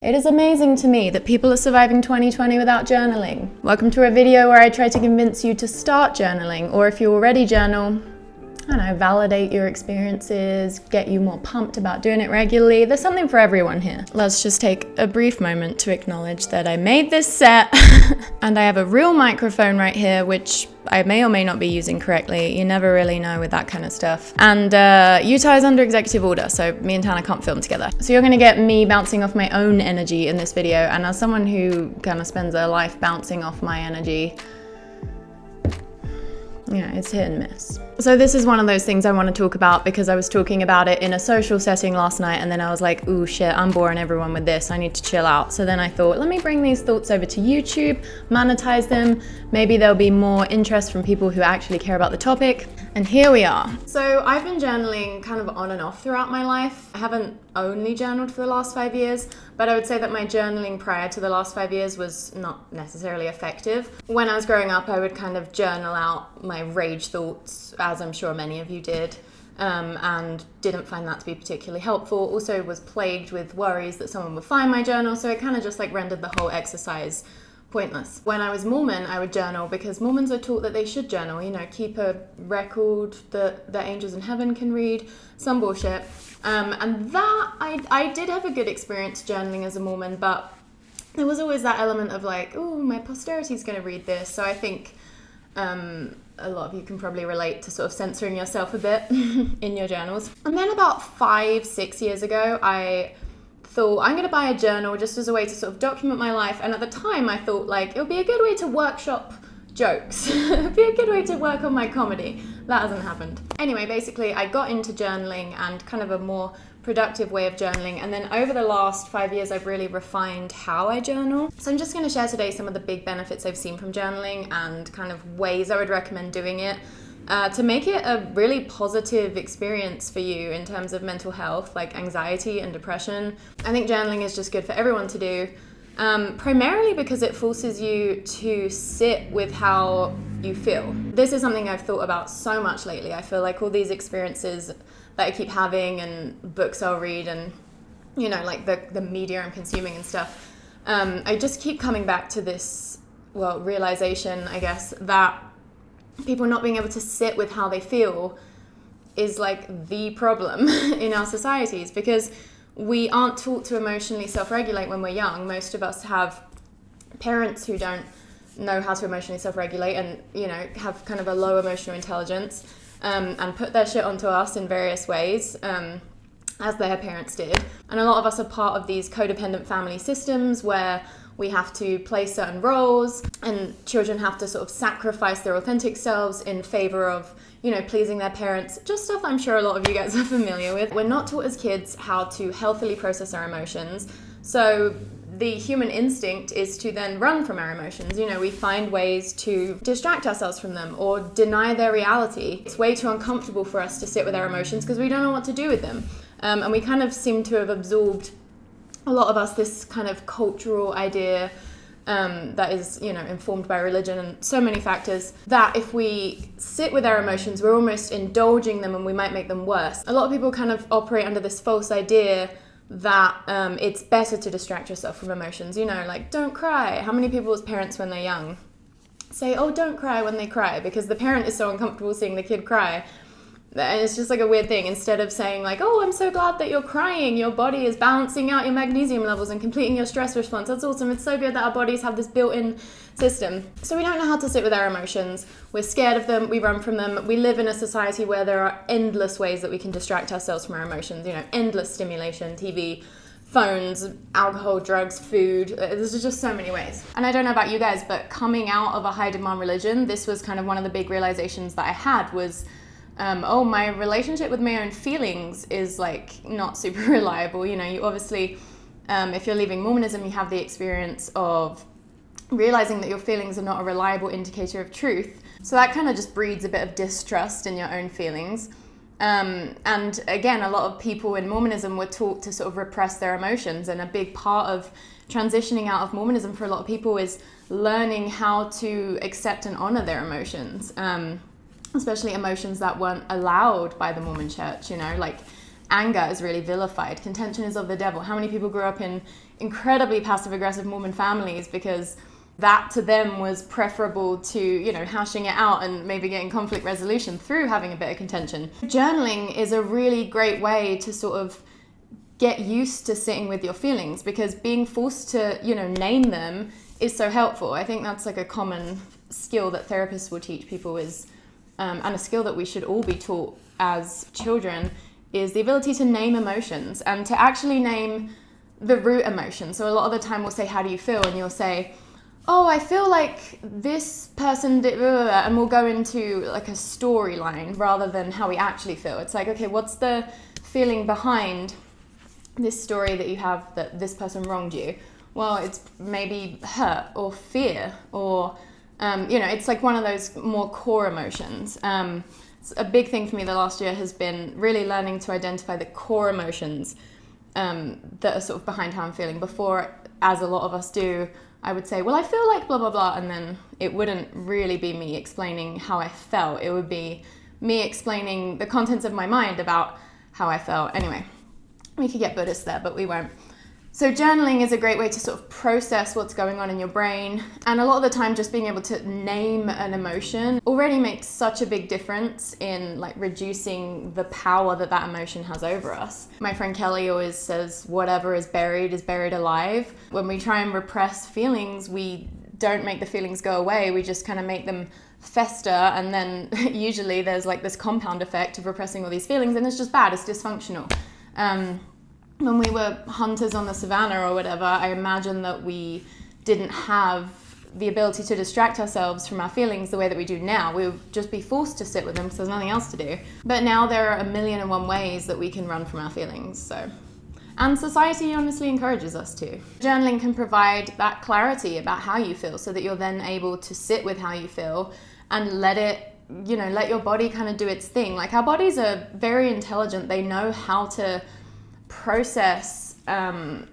It is amazing to me that people are surviving 2020 without journaling. Welcome to a video where I try to convince you to start journaling, or if you already journal, I don't know, validate your experiences, get you more pumped about doing it regularly. There's something for everyone here. Let's just take a brief moment to acknowledge that I made this set and I have a real microphone right here, which I may or may not be using correctly. You never really know with that kind of stuff. And Utah is under executive order, so me and Tana can't film together. So you're gonna get me bouncing off my own energy in this video, and as someone who kind of spends their life bouncing off my energy, yeah, it's hit and miss. So this is one of those things I want to talk about because I was talking about it in a social setting last night, and then I was like, ooh shit, I'm boring everyone with this, I need to chill out. So then I thought, let me bring these thoughts over to YouTube, monetize them, maybe there'll be more interest from people who actually care about the topic. And here we are. So I've been journaling kind of on and off throughout my life. I haven't only journaled for the last 5 years, but I would say that my journaling prior to the last 5 years was not necessarily effective. When I was growing up, I would kind of journal out my rage thoughts, as I'm sure many of you did, and didn't find that to be particularly helpful. Also was plagued with worries that someone would find my journal, so it kind of just like rendered the whole exercise pointless. When I was Mormon, I would journal because Mormons are taught that they should journal, you know, keep a record that the angels in heaven can read, some bullshit. And that, I did have a good experience journaling as a Mormon, but there was always that element of like, oh, my posterity's going to read this. So I think a lot of you can probably relate to sort of censoring yourself a bit in your journals. And then about 5-6 years ago, I thought I'm going to buy a journal just as a way to sort of document my life. And at the time I thought like it would be a good way to workshop jokes. It would be a good way to work on my comedy. That hasn't happened. Anyway, basically I got into journaling and kind of a more productive way of journaling, and then over the last 5 years I've really refined how I journal. So I'm just going to share today some of the big benefits I've seen from journaling and kind of ways I would recommend doing it to make it a really positive experience for you in terms of mental health, like anxiety and depression. I think journaling is just good for everyone to do, primarily because it forces you to sit with how you feel. This is something I've thought about so much lately. I feel like all these experiences that I keep having and books I'll read and, you know, like the media I'm consuming and stuff, I just keep coming back to this, well, realization, I guess, that people not being able to sit with how they feel is like the problem in our societies, because we aren't taught to emotionally self-regulate when we're young. Most of us have parents who don't know how to emotionally self-regulate and, you know, have kind of a low emotional intelligence, and put their shit onto us in various ways, as their parents did. And a lot of us are part of these codependent family systems where we have to play certain roles and children have to sort of sacrifice their authentic selves in favor of, you know, pleasing their parents. Just stuff I'm sure a lot of you guys are familiar with. We're not taught as kids how to healthily process our emotions. So the human instinct is to then run from our emotions. You know, we find ways to distract ourselves from them or deny their reality. It's way too uncomfortable for us to sit with our emotions because we don't know what to do with them. And we kind of seem to have absorbed, a lot of us, this kind of cultural idea that is, you know, informed by religion and so many factors, that if we sit with our emotions, we're almost indulging them and we might make them worse. A lot of people kind of operate under this false idea that it's better to distract yourself from emotions. You know, like, don't cry. How many people's parents when they're young say, oh, don't cry when they cry, because the parent is so uncomfortable seeing the kid cry. And it's just like a weird thing. Instead of saying like, oh, I'm so glad that you're crying, your body is balancing out your magnesium levels and completing your stress response. That's awesome. It's so good that our bodies have this built-in system. So we don't know how to sit with our emotions. We're scared of them. We run from them. We live in a society where there are endless ways that we can distract ourselves from our emotions. You know, endless stimulation, TV, phones, alcohol, drugs, food. There's just so many ways. And I don't know about you guys, but coming out of a high demand religion, this was kind of one of the big realizations that I had was, oh, my relationship with my own feelings is like not super reliable. You know, you obviously, if you're leaving Mormonism, you have the experience of realizing that your feelings are not a reliable indicator of truth. So that kind of just breeds a bit of distrust in your own feelings. And again, a lot of people in Mormonism were taught to sort of repress their emotions. And a big part of transitioning out of Mormonism for a lot of people is learning how to accept and honor their emotions. Especially emotions that weren't allowed by the Mormon church, you know, like Anger is really vilified. Contention is of the devil. How many people grew up in incredibly passive-aggressive Mormon families because that to them was preferable to, you know, hashing it out and maybe getting conflict resolution through having a bit of contention. Journaling is a really great way to sort of get used to sitting with your feelings, because being forced to, you know, name them is so helpful. I think that's like a common skill that therapists will teach people is, and a skill that we should all be taught as children, is the ability to name emotions and to actually name the root emotion. So a lot of the time we'll say, how do you feel? And you'll say, oh, I feel like this person did, and we'll go into like a storyline rather than how we actually feel. It's like, okay, what's the feeling behind this story that you have that this person wronged you? Well, it's maybe hurt or fear or, you know, it's like one of those more core emotions. A big thing for me the last year has been really learning to identify the core emotions that are sort of behind how I'm feeling. Before, as a lot of us do, I would say, well, I feel like blah, blah, blah, and then it wouldn't really be me explaining how I felt. It would be me explaining the contents of my mind about how I felt. Anyway, we could get Buddhist there, but we won't. So journaling is a great way to sort of process what's going on in your brain. And a lot of the time, just being able to name an emotion already makes such a big difference in like reducing the power that that emotion has over us. My friend Kelly always says, whatever is buried alive. When we try and repress feelings, we don't make the feelings go away. We just kind of make them fester. And then usually there's like this compound effect of repressing all these feelings, and it's just bad, it's dysfunctional. When we were hunters on the savannah or whatever, I imagine that we didn't have the ability to distract ourselves from our feelings the way that we do now. We would just be forced to sit with them because there's nothing else to do. But now there are 1,000,001 ways that we can run from our feelings. And society honestly encourages us to. Journaling can provide that clarity about how you feel so that you're then able to sit with how you feel and let your body kind of do its thing. Like, our bodies are very intelligent. They know how to process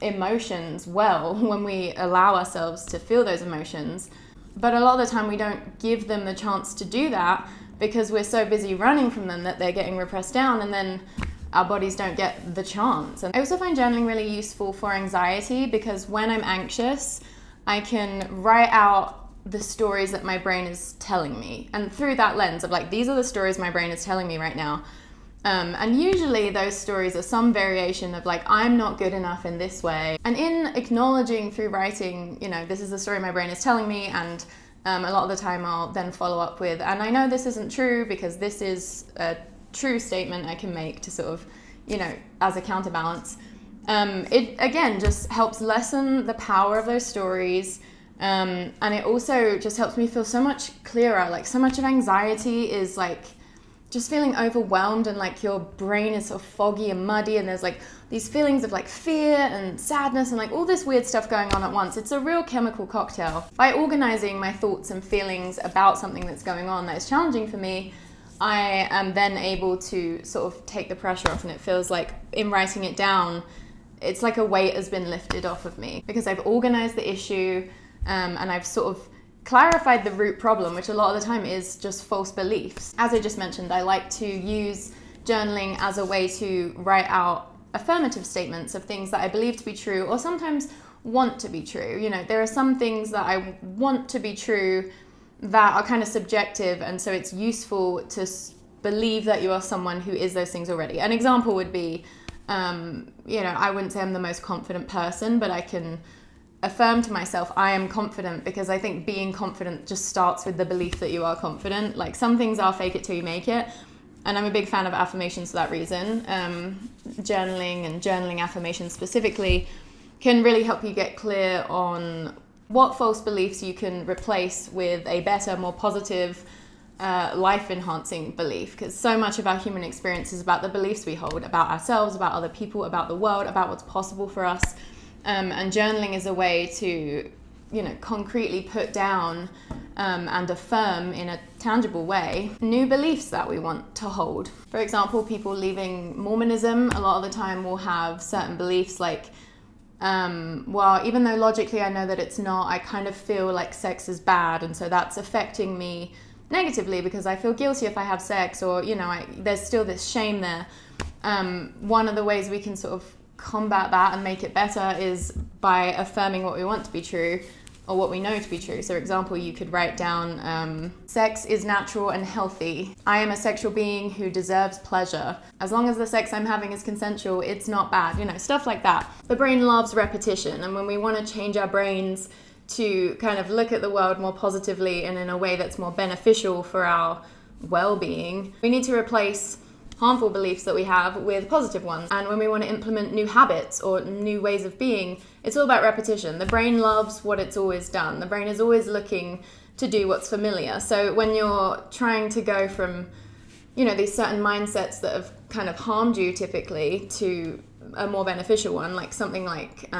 emotions well when we allow ourselves to feel those emotions. But a lot of the time we don't give them the chance to do that because we're so busy running from them that they're getting repressed down, and then our bodies don't get the chance. And I also find journaling really useful for anxiety, because when I'm anxious, I can write out the stories that my brain is telling me. And through that lens of like, these are the stories my brain is telling me right now. And usually those stories are some variation of like, I'm not good enough in this way. And in acknowledging through writing, you know, this is the story my brain is telling me, and a lot of the time I'll then follow up with, and I know this isn't true because this is a true statement I can make to sort of, you know, as a counterbalance. It again just helps lessen the power of those stories. And it also just helps me feel so much clearer. Like, so much of anxiety is like just feeling overwhelmed, and like your brain is sort of foggy and muddy, and there's like these feelings of like fear and sadness and like all this weird stuff going on at once. It's a real chemical cocktail. By organizing my thoughts and feelings about something that's going on that is challenging for me, I am then able to sort of take the pressure off, and it feels like in writing it down, it's like a weight has been lifted off of me because I've organized the issue, and I've sort of clarified the root problem, which a lot of the time is just false beliefs. As I just mentioned, I like to use journaling as a way to write out affirmative statements of things that I believe to be true, or sometimes want to be true. You know, there are some things that I want to be true that are kind of subjective, and so it's useful to believe that you are someone who is those things already. An example would be, you know, I wouldn't say I'm the most confident person, but I can affirm to myself, I am confident, because I think being confident just starts with the belief that you are confident. Like, some things are fake it till you make it, and I'm a big fan of affirmations for that reason. Journaling and journaling affirmations specifically can really help you get clear on what false beliefs you can replace with a better, more positive, life-enhancing belief, because so much of our human experience is about the beliefs we hold about ourselves, about other people, about the world, about what's possible for us. And journaling is a way to, you know, concretely put down and affirm in a tangible way new beliefs that we want to hold. For example, people leaving Mormonism a lot of the time will have certain beliefs like, well, even though logically I know that it's not, I kind of feel like sex is bad, and so that's affecting me negatively because I feel guilty if I have sex, or, you know, there's still this shame there. one of the ways we can sort of combat that and make it better is by affirming what we want to be true or what we know to be true. So, for example, you could write down, sex is natural and healthy. I am a sexual being who deserves pleasure. As long as the sex I'm having is consensual, it's not bad, you know, stuff like that. The brain loves repetition, and when we want to change our brains to kind of look at the world more positively and in a way that's more beneficial for our well-being, we need to replace harmful beliefs that we have with positive ones. And when we want to implement new habits or new ways of being, it's all about repetition. The brain loves what it's always done. The brain is always looking to do what's familiar. So when you're trying to go from, you know, these certain mindsets that have kind of harmed you typically to a more beneficial one, like something like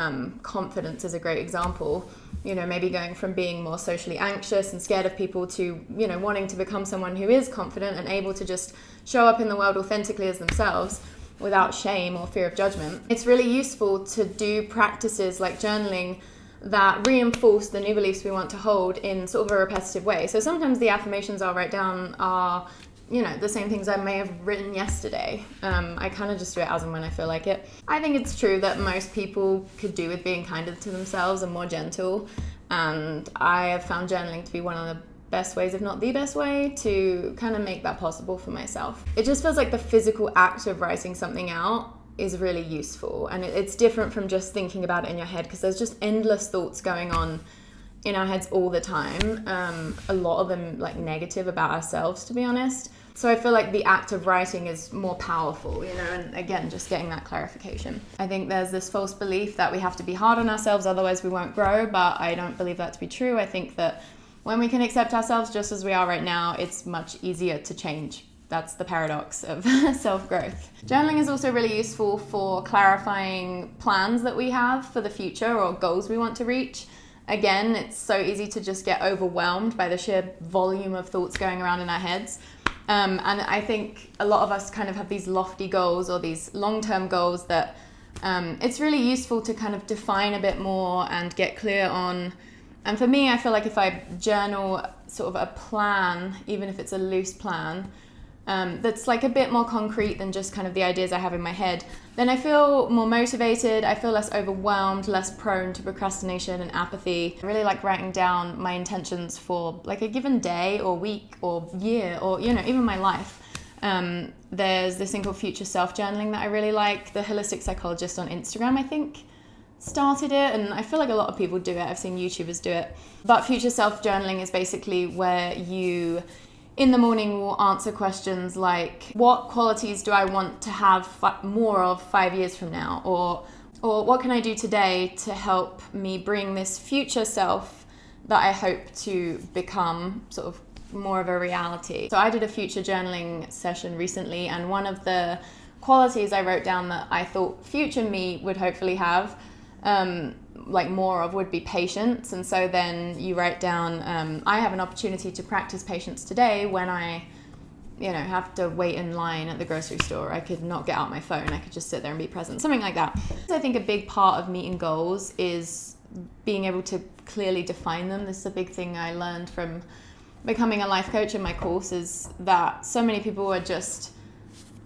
confidence is a great example. You know, maybe going from being more socially anxious and scared of people to, you know, wanting to become someone who is confident and able to just show up in the world authentically as themselves without shame or fear of judgment. It's really useful to do practices like journaling that reinforce the new beliefs we want to hold in sort of a repetitive way. So sometimes the affirmations I'll write down are, you know, the same things I may have written yesterday. I kind of just do it as and when I feel like it. I think it's true that most people could do with being kinder to themselves and more gentle. And I have found journaling to be one of the best ways, if not the best way, to kind of make that possible for myself. It just feels like the physical act of writing something out is really useful. And it's different from just thinking about it in your head, because there's just endless thoughts going on in our heads all the time, a lot of them like negative about ourselves, to be honest. So I feel like the act of writing is more powerful, you know, and again, just getting that clarification. I think there's this false belief that we have to be hard on ourselves, otherwise we won't grow, but I don't believe that to be true. I think that when we can accept ourselves just as we are right now, it's much easier to change. That's the paradox of self-growth. Journaling is also really useful for clarifying plans that we have for the future or goals we want to reach. Again, it's so easy to just get overwhelmed by the sheer volume of thoughts going around in our heads. And I think a lot of us kind of have these lofty goals or these long-term goals that it's really useful to kind of define a bit more and get clear on. And for me, I feel like if I journal sort of a plan, even if it's a loose plan, that's like a bit more concrete than just kind of the ideas I have in my head, then I feel more motivated, I feel less overwhelmed, less prone to procrastination and apathy. I really like writing down my intentions for like a given day or week or year or, you know, even my life. There's this thing called Future Self Journaling that I really like. The holistic psychologist on Instagram, I think, started it, and I feel like a lot of people do it. I've seen YouTubers do it. But Future Self Journaling is basically where you in the morning will answer questions like, what qualities do I want to have more of 5 years from now? Or what can I do today to help me bring this future self that I hope to become sort of more of a reality? So I did a future journaling session recently, and one of the qualities I wrote down that I thought future me would hopefully have like more of would be patience. And so then you write down, I have an opportunity to practice patience today when I, you know, have to wait in line at the grocery store. I could not get out my phone. I could just sit there and be present, something like that. So I think a big part of meeting goals is being able to clearly define them. This is a big thing I learned from becoming a life coach in my course, is that so many people are just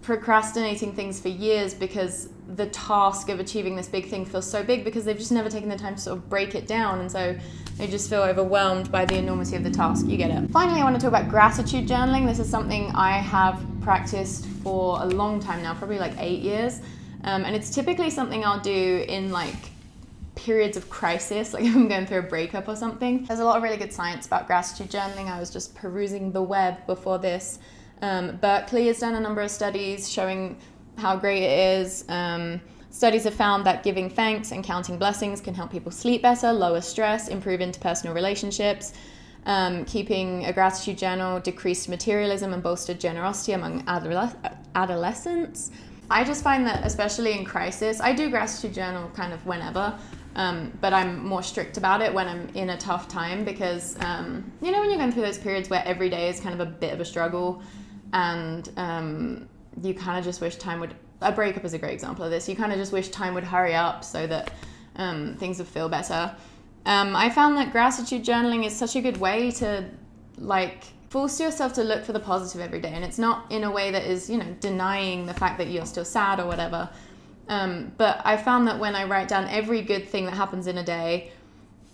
procrastinating things for years because the task of achieving this big thing feels so big because they've just never taken the time to sort of break it down, and so they just feel overwhelmed by the enormity of the task. You get it. Finally, I want to talk about gratitude journaling. This is something I have practiced for a long time now, probably like 8 years, and it's typically something I'll do in like periods of crisis, like if I'm going through a breakup or something. There's a lot of really good science about gratitude journaling. I was just perusing the web before this. Berkeley has done a number of studies showing how great it is. Studies have found that giving thanks and counting blessings can help people sleep better, lower stress, improve interpersonal relationships. Keeping a gratitude journal decreased materialism and bolstered generosity among adolescents. I just find that, especially in crisis, I do gratitude journal kind of whenever, but I'm more strict about it when I'm in a tough time, because, you know, when you're going through those periods where every day is kind of a bit of a struggle, and you kind of just wish time would, a breakup is a great example of this, you kind of just wish time would hurry up so that things would feel better. I found that gratitude journaling is such a good way to like force yourself to look for the positive every day. And it's not in a way that is, denying the fact that you're still sad or whatever. But I found that when I write down every good thing that happens in a day,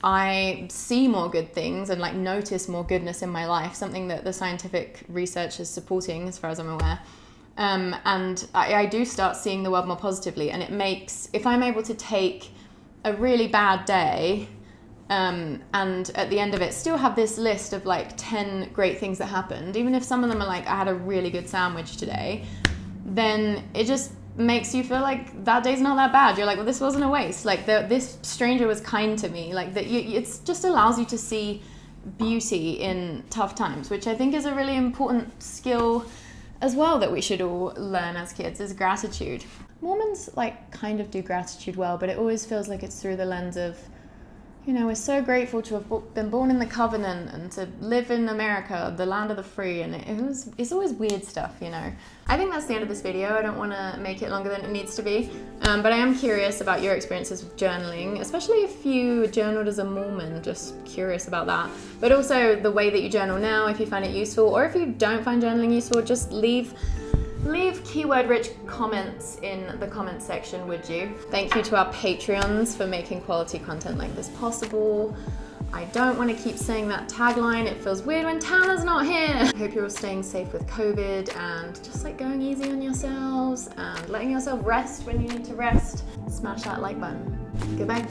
I see more good things and like notice more goodness in my life, something that the scientific research is supporting as far as I'm aware. And I do start seeing the world more positively, and it makes, if I'm able to take a really bad day and at the end of it still have this list of like 10 great things that happened, even if some of them are like, I had a really good sandwich today, then it just makes you feel like that day's not that bad. You're like, well, this wasn't a waste. Like this stranger was kind to me. Like that, it just allows you to see beauty in tough times, which I think is a really important skill as well that we should all learn as kids, is gratitude. Mormons like kind of do gratitude well, but it always feels like it's through the lens of, we're so grateful to have been born in the covenant and to live in America, the land of the free, and it's always weird stuff, I think that's the end of this video. I don't want to make it longer than it needs to be, but I am curious about your experiences with journaling, especially if you journaled as a Mormon, just curious about that. But also the way that you journal now, if you find it useful, or if you don't find journaling useful, just leave keyword-rich comments in the comment section, would you? Thank you to our Patreons for making quality content like this possible. I don't want to keep saying that tagline. It feels weird when Tanner's not here. I hope you're all staying safe with COVID and just like going easy on yourselves and letting yourself rest when you need to rest. Smash that like button. Goodbye.